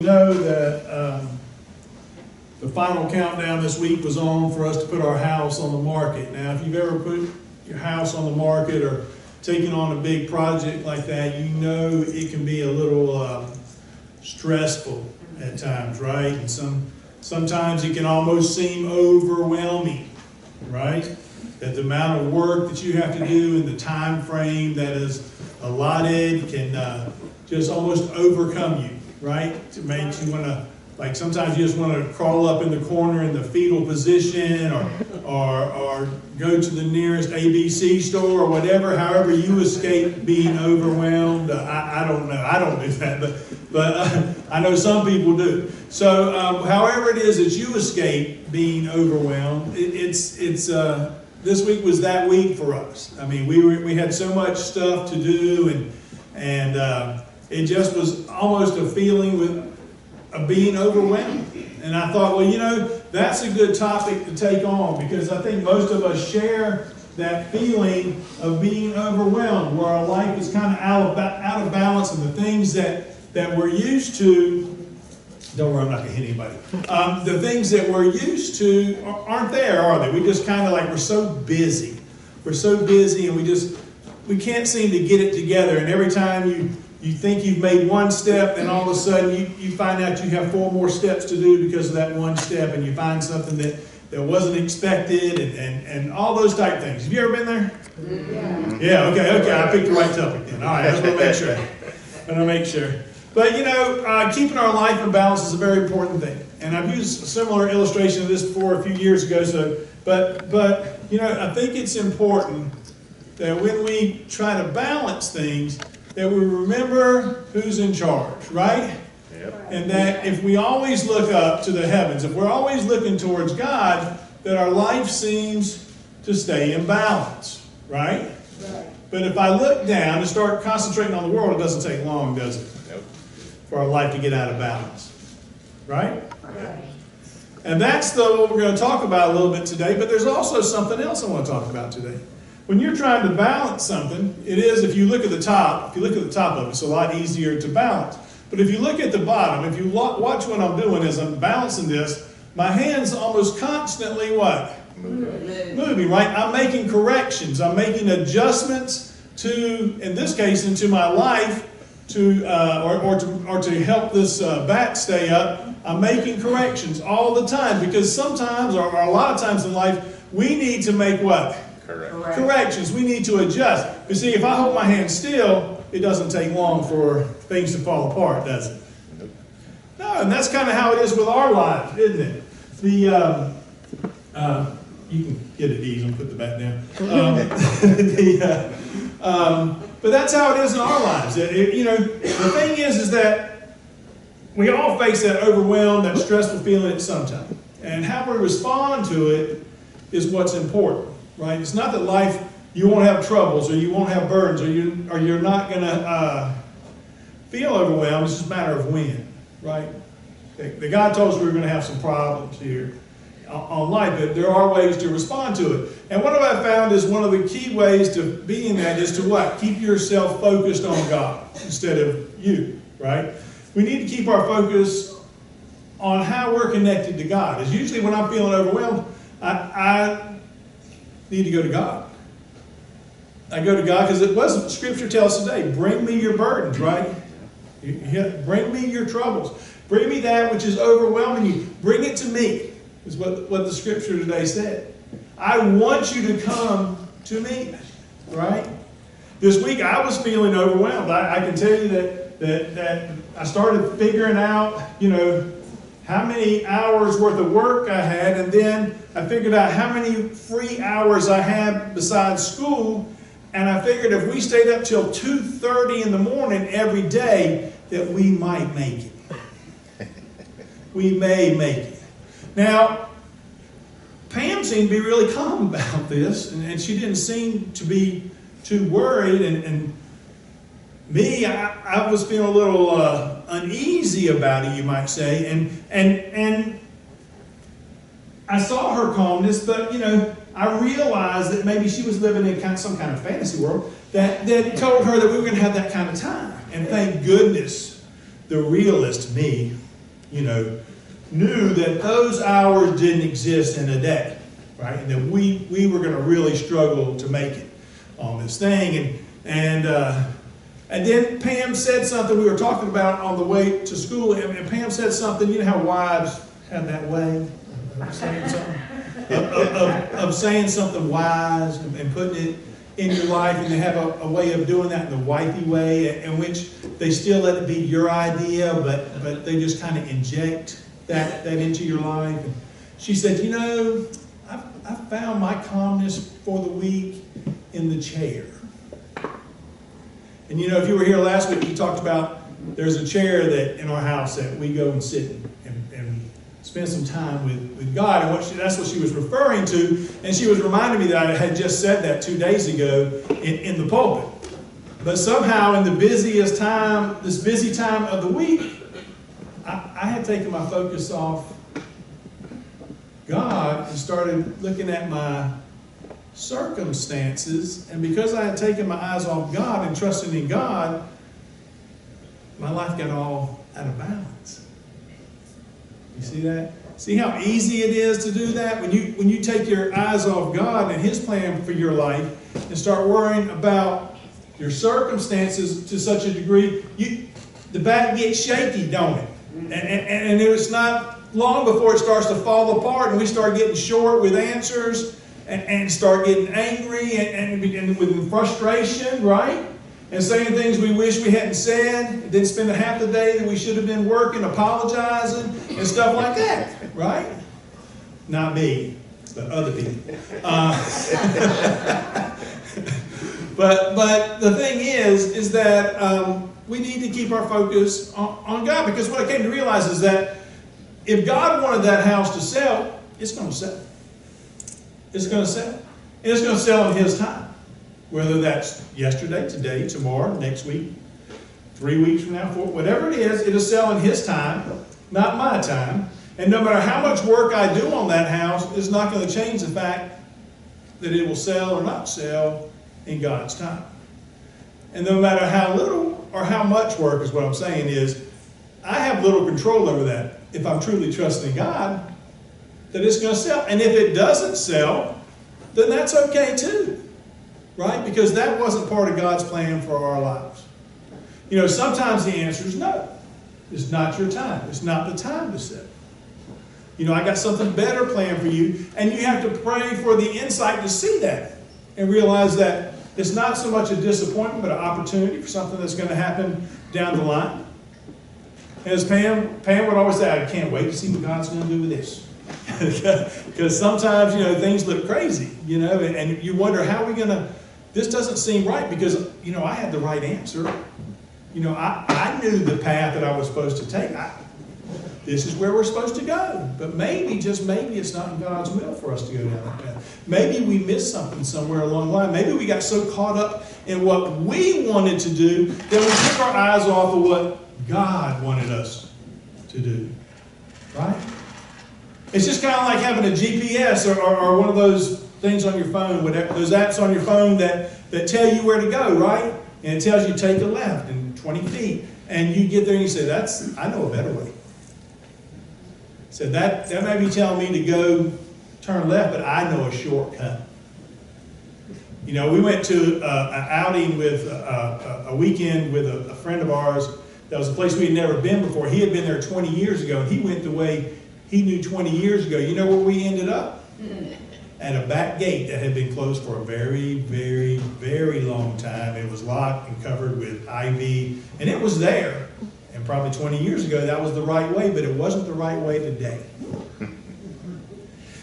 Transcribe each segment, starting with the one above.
know that the final countdown this week was on for us to put our house on the market. Now, if you've ever put your house on the market or taken on a big project like that, you know it can be a little stressful at times, right? And sometimes it can almost seem overwhelming, right? That the amount of work that you have to do and the time frame that is allotted can just almost overcome you, right? To make you want to, like sometimes you just want to crawl up in the corner in the fetal position or go to the nearest ABC store or whatever, however you escape being overwhelmed. I don't know. I don't do that, but I know some people do. So however it is that you escape being overwhelmed, this week was that week for us. I mean, we had so much stuff to do, and it just was almost a feeling of being overwhelmed. And I thought, well, you know, that's a good topic to take on, because I think most of us share that feeling of being overwhelmed, where our life is kind of out of balance, and the things that we're used to, don't worry, I'm not going to hit anybody. The things that we're used to aren't there, are they? We just kind of like, we're so busy. We're so busy, and we can't seem to get it together. And every time you think you've made one step, then all of a sudden you find out you have 4 more steps to do because of that one step, and you find something that wasn't expected, and all those type things. Have you ever been there? Yeah, okay, I picked the right topic then. All right, I just want to make sure. But you know, keeping our life in balance is a very important thing. And I've used a similar illustration of this before a few years ago, but you know, I think it's important that when we try to balance things, that we remember who's in charge, right? Yep. And that if we always look up to the heavens, if we're always looking towards God, that our life seems to stay in balance, right? But if I look down and start concentrating on the world, it doesn't take long, does it? Nope. For our life to get out of balance, right? And that's what we're going to talk about a little bit today, but there's also something else I want to talk about today. When you're trying to balance something, it is, if you look at the top of it, it's a lot easier to balance. But if you look at the bottom, if you watch what I'm doing as I'm balancing this, my hand's almost constantly what? Moving, right? I'm making corrections. I'm making adjustments to, in this case, into my life, or to help this back stay up. I'm making corrections all the time, because sometimes, or a lot of times in life, we need to make what? Corrections. We need to adjust. You see, if I hold my hand still, it doesn't take long for things to fall apart, does it? No, and that's kind of how it is with our lives, isn't it? You can get it easy and put the bat down. But that's how it is in our lives. You know, the thing is that we all face that overwhelmed, that stressful feeling at some time. And how we respond to it is what's important. Right? It's not that life, you won't have troubles, or you won't have burdens, or you're not going to feel overwhelmed. It's just a matter of when, right? The God told us we were going to have some problems here on life, but there are ways to respond to it. And what I found is one of the key ways to be in that is to what? Keep yourself focused on God instead of you, right? We need to keep our focus on how we're connected to God. It's usually when I'm feeling overwhelmed, I need to go to God. I go to God because it wasn't. Scripture tells today, bring me your burdens, right? Bring me your troubles. Bring me that which is overwhelming you. Bring it to me, is what the Scripture today said. I want you to come to me, right? This week I was feeling overwhelmed. I can tell you that I started figuring out, you know, how many hours worth of work I had, and then I figured out how many free hours I had besides school, and I figured if we stayed up till 2:30 in the morning every day, that we might make it. We may make it. Now, Pam seemed to be really calm about this, and she didn't seem to be too worried, and me, I was feeling a little uneasy about it, you might say, and I saw her calmness, but you know, I realized that maybe she was living in some kind of fantasy world that told her that we were going to have that kind of time. And thank goodness, the realist me knew that those hours didn't exist in a day, right? And that we were going to really struggle to make it on this thing. And then Pam said something we were talking about on the way to school, and Pam said something. You know how wives have that way of saying something, of saying something wise and putting it in your life, and they have a way of doing that in the wifey way, in which they still let it be your idea, but they just kind of inject that into your life. And she said, I've found my calmness for the week in the chair. And if you were here last week, we talked about there's a chair that in our house that we go and sit and spend some time with God. And that's what she was referring to. And she was reminding me that I had just said that 2 days ago in the pulpit. But somehow in this busy time of the week, I had taken my focus off God and started looking at my circumstances. And because I had taken my eyes off God and trusting in God, my life got all out of balance. You see that? See how easy it is to do that? When you take your eyes off God and His plan for your life and start worrying about your circumstances to such a degree, the back gets shaky, don't it? And it's not long before it starts to fall apart and we start getting short with answers and start getting angry and with frustration, right? And saying things we wish we hadn't said, and then spend a half the day that we should have been working, apologizing, and stuff like that, right? Not me, but other people. But the thing is that we need to keep our focus on God, because what I came to realize is that if God wanted that house to sell, it's going to sell. It's going to sell. And it's going to sell in His time. Whether that's yesterday, today, tomorrow, next week, 3 weeks from now, whatever it is, it'll sell in His time, not my time. And no matter how much work I do on that house, it's not going to change the fact that it will sell or not sell in God's time. And no matter how little or how much work, is what I'm saying, is I have little control over that. If I'm truly trusting God, that it's going to sell. And if it doesn't sell, then that's okay too. Right? Because that wasn't part of God's plan for our lives. Sometimes the answer is no. It's not your time. It's not the time to sell. I got something better planned for you. And you have to pray for the insight to see that. And realize that it's not so much a disappointment, but an opportunity for something that's going to happen down the line. As Pam would always say, I can't wait to see what God's going to do with this. Because sometimes, things look crazy, and you wonder, how are we going to... This doesn't seem right, because, I had the right answer. I knew the path that I was supposed to take. This is where we're supposed to go. But maybe, just maybe, it's not in God's will for us to go down that path. Maybe we missed something somewhere along the line. Maybe we got so caught up in what we wanted to do that we took our eyes off of what God wanted us to do. Right? It's just kind of like having a GPS or one of those things on your phone, whatever, those apps on your phone that tell you where to go, right? And it tells you take a left and 20 feet. And you get there and you say, I know a better way. So that may be telling me to go turn left, but I know a shortcut. We went to an outing with a weekend with a friend of ours. That was a place we had never been before. He had been there 20 years ago, and he went the way he knew 20 years ago. You know where we ended up? At a back gate that had been closed for a very, very, very long time. It was locked and covered with ivy, and it was there. And probably 20 years ago, that was the right way, but it wasn't the right way today.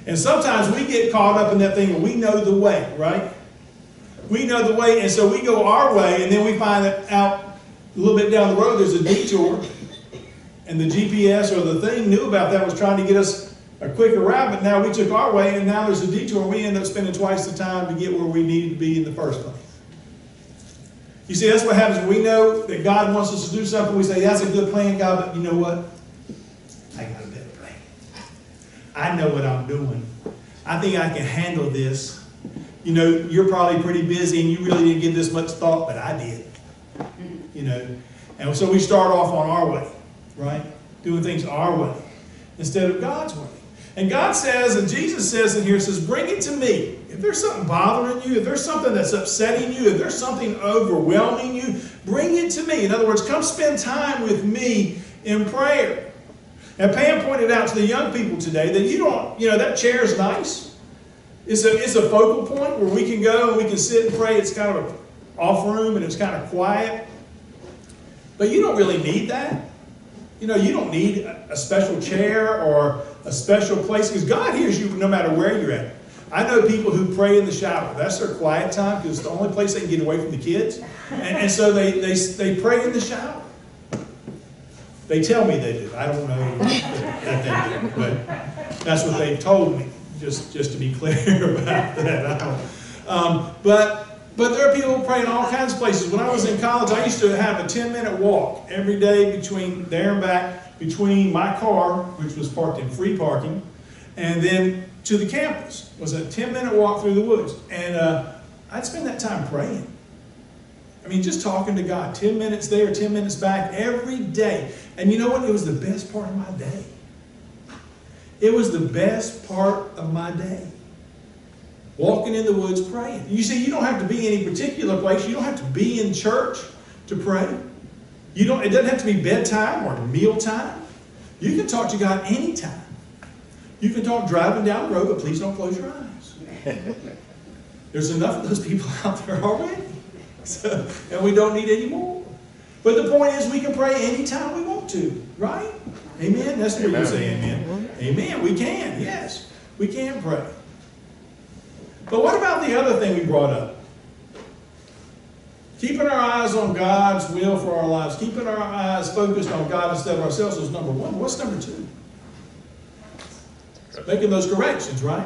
And sometimes we get caught up in that thing and we know the way, right? We know the way, and so we go our way, and then we find that out a little bit down the road there's a detour, and the GPS or the thing knew about that, was trying to get us a quicker route, but now we took our way, and now there's a detour, and we end up spending twice the time to get where we needed to be in the first place. You see, that's what happens when we know that God wants us to do something. We say, that's a good plan, God, but you know what? I got a better plan. I know what I'm doing. I think I can handle this. You're probably pretty busy, and you really didn't give this much thought, but I did. And so we start off on our way, right? doing things our way instead of God's way. And God says, and Jesus says in here, says, bring it to me. If there's something bothering you, if there's something that's upsetting you, if there's something overwhelming you, bring it to me. In other words, come spend time with me in prayer. And Pam pointed out to the young people today that that chair is nice. It's a focal point where we can go and we can sit and pray. It's kind of an off room and it's kind of quiet. But you don't really need that. You don't need a special chair or a special place, because God hears you no matter where you're at. I know people who pray in the shower. That's their quiet time because it's the only place they can get away from the kids. And so they pray in the shower. They tell me they do. I don't know that they do, but that's what they've told me, just to be clear about that. But there are people who pray in all kinds of places. When I was in college, I used to have a 10-minute walk every day between there and back, between my car, which was parked in free parking, and then to the campus. It was a 10-minute walk through the woods. And I'd spend that time praying. I mean, just talking to God. 10 minutes there, 10 minutes back, every day. And you know what? It was the best part of my day. It was the best part of my day. Walking in the woods praying. You see, you don't have to be in any particular place. You don't have to be in church to pray. It doesn't have to be bedtime or mealtime. You can talk to God anytime. You can talk driving down the road, but please don't close your eyes. There's enough of those people out there already. And we don't need any more. But the point is, we can pray anytime we want to, right? Amen? That's where you say amen. Amen. We can, yes. We can pray. But what about the other thing we brought up? Keeping our eyes on God's will for our lives. Keeping our eyes focused on God instead of ourselves is number one. What's number two? Making those corrections, right?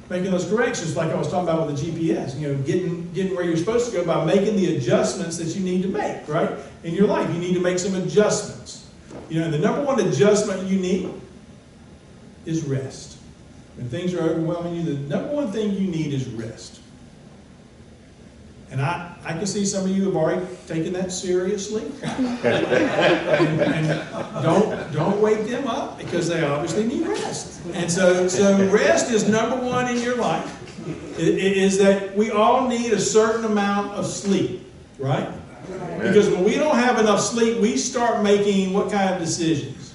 Making those corrections like I was talking about with the GPS. Getting where you're supposed to go by making the adjustments that you need to make, right? In your life, you need to make some adjustments. And the number one adjustment you need is rest. When things are overwhelming you, the number one thing you need is rest. And I can see some of you have already taken that seriously. and don't wake them up because they obviously need rest. And so rest is number one in your life. It is that we all need a certain amount of sleep, right? Because when we don't have enough sleep, we start making what kind of decisions?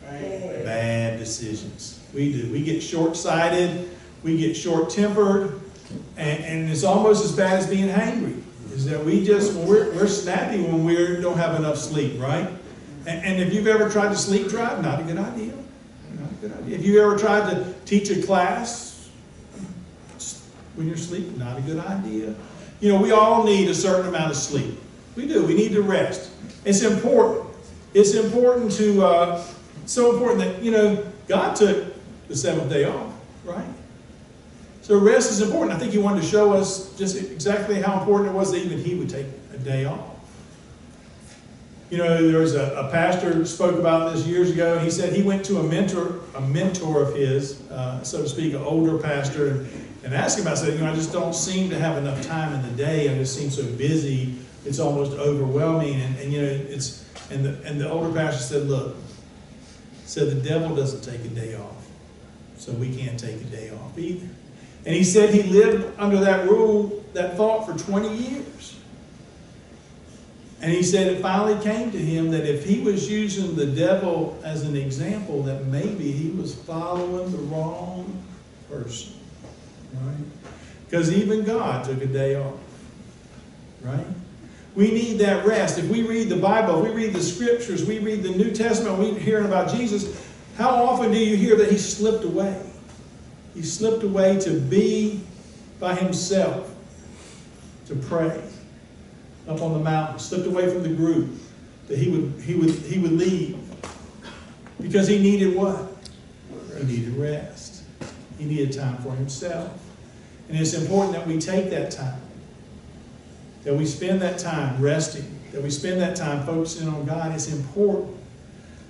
Bad decisions. We do. We get short-sighted. We get short-tempered. And it's almost as bad as being hangry. Is that we're snappy when we don't have enough sleep, right? And if you've ever tried to sleep drive, not a good idea. Not a good idea. If you've ever tried to teach a class when you're sleeping, not a good idea. We all need a certain amount of sleep. We do. We need to rest. It's important. It's important to, so important that, God took the seventh day off, right? So rest is important. I think he wanted to show us just exactly how important it was that even he would take a day off. There was a pastor who spoke about this years ago, and he said he went to a mentor of his, so to speak, an older pastor, and asked him, I said, I just don't seem to have enough time in the day. I just seem so busy. It's almost overwhelming. And the older pastor said, look, the devil doesn't take a day off. So we can't take a day off either. And he said he lived under that rule, that thought for 20 years. And he said it finally came to him that if he was using the devil as an example, that maybe he was following the wrong person. Right? Because even God took a day off. Right? We need that rest. If we read the Bible, we read the Scriptures, we read the New Testament, we hear about Jesus, how often do you hear that he slipped away? He slipped away to be by himself, to pray up on the mountain, slipped away from the group, that he would leave. Because he needed what? He needed rest. He needed time for himself. And it's important that we take that time, that we spend that time resting, that we spend that time focusing on God. It's important.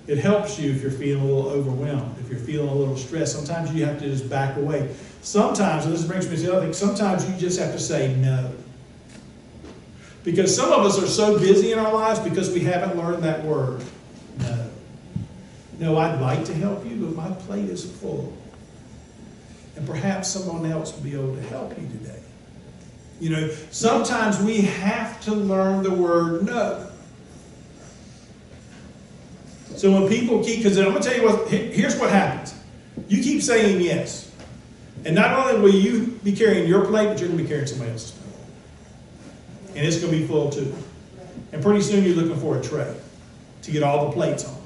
It helps you if you're feeling a little overwhelmed, if you're feeling a little stressed. Sometimes you have to just back away. Sometimes, and this brings me to the other thing, sometimes you just have to say no. Because some of us are so busy in our lives because we haven't learned that word, no. No, I'd like to help you, but my plate is full. And perhaps someone else will be able to help you today. You know, sometimes we have to learn the word no. So when people keep, because I'm going to tell you what, here's what happens. You keep saying yes. And not only will you be carrying your plate, but you're going to be carrying somebody else's plate. And it's going to be full too. And pretty soon you're looking for a tray to get all the plates on.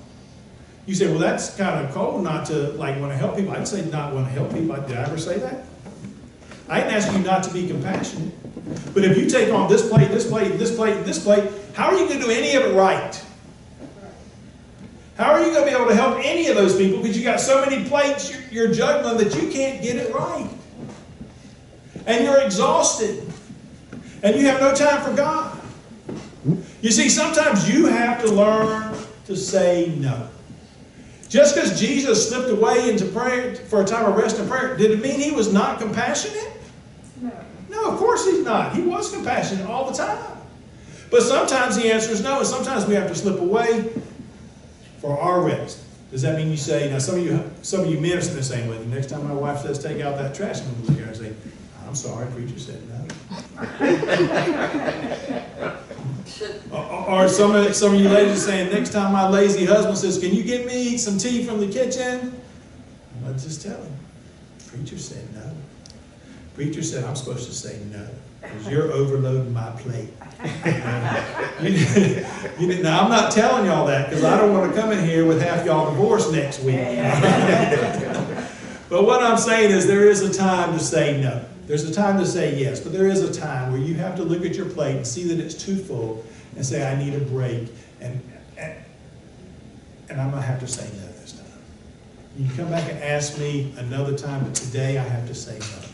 You say, well, that's kind of cold not to like want to help people. I'd say not want to help people. Did I ever say that? I didn't ask you not to be compassionate. But if you take on this plate, this plate, this plate, this plate, how are you going to do any of it right? How are you going to be able to help any of those people? Because you got so many plates you're juggling that you can't get it right. And you're exhausted. And you have no time for God. You see, sometimes you have to learn to say no. Just because Jesus slipped away into prayer for a time of rest and prayer, did it mean he was not compassionate? No. No, of course he's not. He was compassionate all the time. But sometimes the answer is no, and sometimes we have to slip away for our rest. Does that mean you say, now some of you men are the same way. The next time my wife says take out that trash, I'm going to look at her and say, I'm sorry, preacher said no. Or some of you ladies are saying, next time my lazy husband says, can you get me some tea from the kitchen? I'll just tell him, preacher said no. Preacher said I'm supposed to say no, because you're overloading my plate. Now, I'm not telling y'all that, because I don't want to come in here with half y'all divorced next week. But what I'm saying is there is a time to say no. There's a time to say yes, but there is a time where you have to look at your plate and see that it's too full and say, I need a break. And I'm going to have to say no this time. You can come back and ask me another time, but today I have to say no.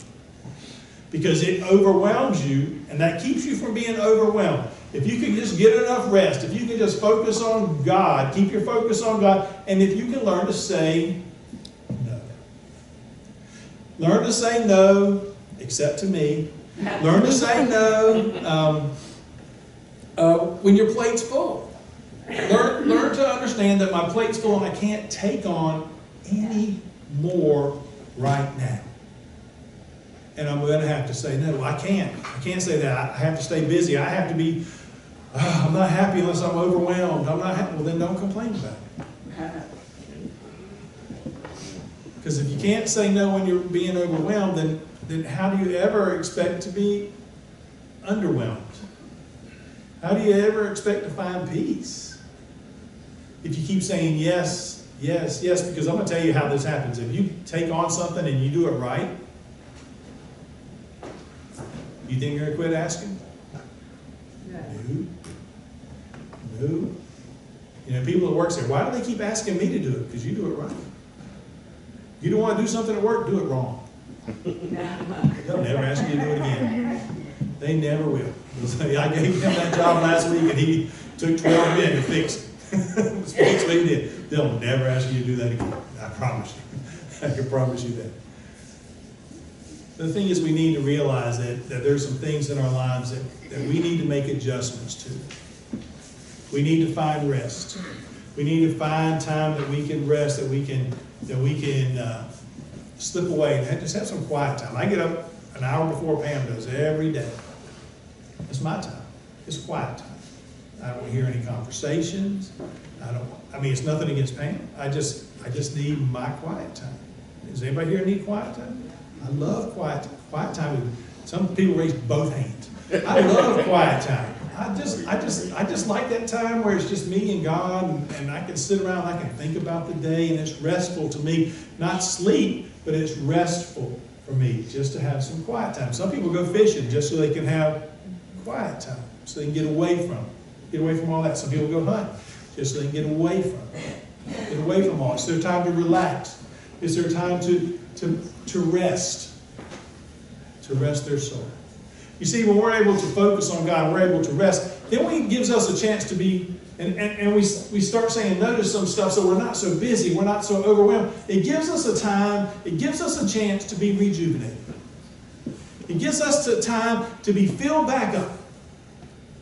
Because it overwhelms you, and that keeps you from being overwhelmed. If you can just get enough rest, if you can just focus on God, keep your focus on God, and if you can learn to say no. Learn to say no, except to me. Learn to say no when your plate's full. Learn to understand that my plate's full and I can't take on any more right now. And I'm going to have to say no. I can't say that. I have to stay busy. I have to be, I'm not happy unless I'm overwhelmed. I'm not happy. Well, then don't complain about it. Because if you can't say no when you're being overwhelmed, then how do you ever expect to be underwhelmed? How do you ever expect to find peace? If you keep saying yes, yes, yes, because I'm going to tell you how this happens. If you take on something and you do it right, you think you're going to quit asking? No. No. You know, people at work say, why do they keep asking me to do it? Because you do it right. You don't want to do something at work, do it wrong. They'll never ask you to do it again. They never will. They'll say, I gave him that job last week and he took 12 men to fix it. Fix what he did. They'll never ask you to do that again. I promise you. I can promise you that. The thing is, we need to realize that there's some things in our lives that we need to make adjustments to. We need to find rest. We need to find time that we can rest, that we can slip away and just have some quiet time. I get up an hour before Pam does every day. It's my time. It's quiet time. I don't hear any conversations. I mean, it's nothing against Pam. I just need my quiet time. Does anybody here need quiet time? I love quiet time. Some people raise both hands. I love quiet time. I just like that time where it's just me and God, and I can sit around, I can think about the day, and it's restful to me. Not sleep, but it's restful for me just to have some quiet time. Some people go fishing just so they can have quiet time, so they can get away from all that. Some people go hunting just so they can get away from all. It's their time to relax. It's their time to rest their soul. You see, when we're able to focus on God, we're able to rest, then it gives us a chance to be, and we start saying no to some stuff so we're not so busy, we're not so overwhelmed. It gives us a time, it gives us a chance to be rejuvenated. It gives us the time to be filled back up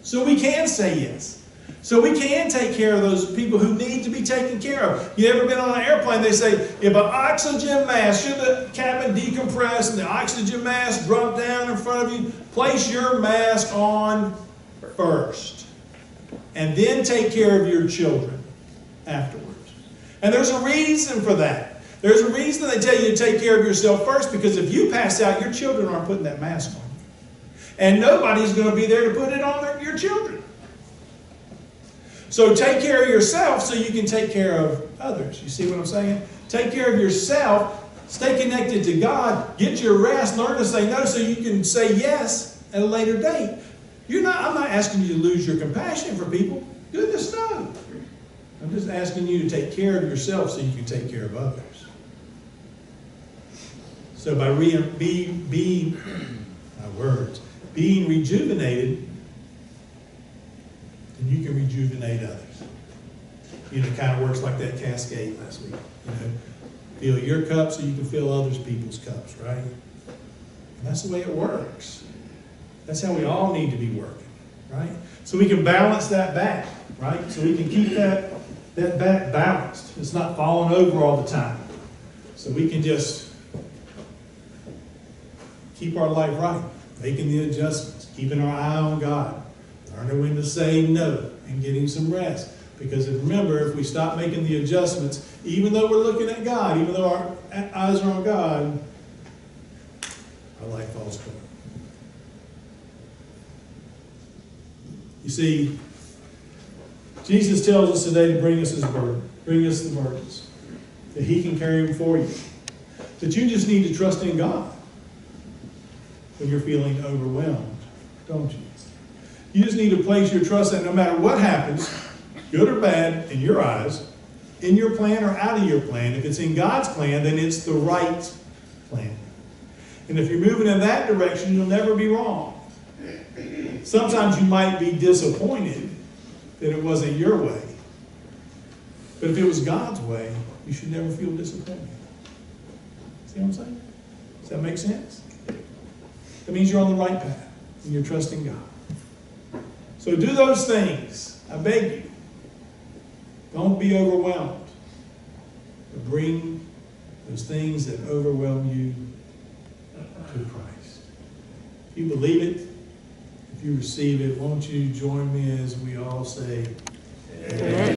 so we can say yes. So we can take care of those people who need to be taken care of. You ever been on an airplane? They say, if an oxygen mask, should the cabin decompress and the oxygen mask drop down in front of you, place your mask on first. And then take care of your children afterwards. And there's a reason for that. There's a reason they tell you to take care of yourself first, because if you pass out, your children aren't putting that mask on. And nobody's going to be there to put it on your children. So take care of yourself so you can take care of others. You see what I'm saying? Take care of yourself. Stay connected to God. Get your rest. Learn to say no so you can say yes at a later date. I'm not asking you to lose your compassion for people. Goodness, no. I'm just asking you to take care of yourself so you can take care of others. So by being rejuvenated, and you can rejuvenate others. You know, it kind of works like that cascade last week. You know, fill your cup so you can fill others people's cups, right? And that's the way it works. That's how we all need to be working, right? So we can balance that back, right? So we can keep that back balanced. It's not falling over all the time. So we can just keep our life right, making the adjustments, keeping our eye on God. Learning when to say no and getting some rest. Because remember, if we stop making the adjustments, even though we're looking at God, even though our eyes are on God, our life falls apart. You see, Jesus tells us today to bring us His burden. Bring us the burdens. That He can carry them for you. That you just need to trust in God when you're feeling overwhelmed, don't you? You just need to place your trust that no matter what happens, good or bad in your eyes, in your plan or out of your plan, if it's in God's plan, then it's the right plan. And if you're moving in that direction, you'll never be wrong. Sometimes you might be disappointed that it wasn't your way. But if it was God's way, you should never feel disappointed. See what I'm saying? Does that make sense? That means you're on the right path and you're trusting God. So do those things. I beg you. Don't be overwhelmed. But bring those things that overwhelm you to Christ. If you believe it, if you receive it, won't you join me as we all say, Amen.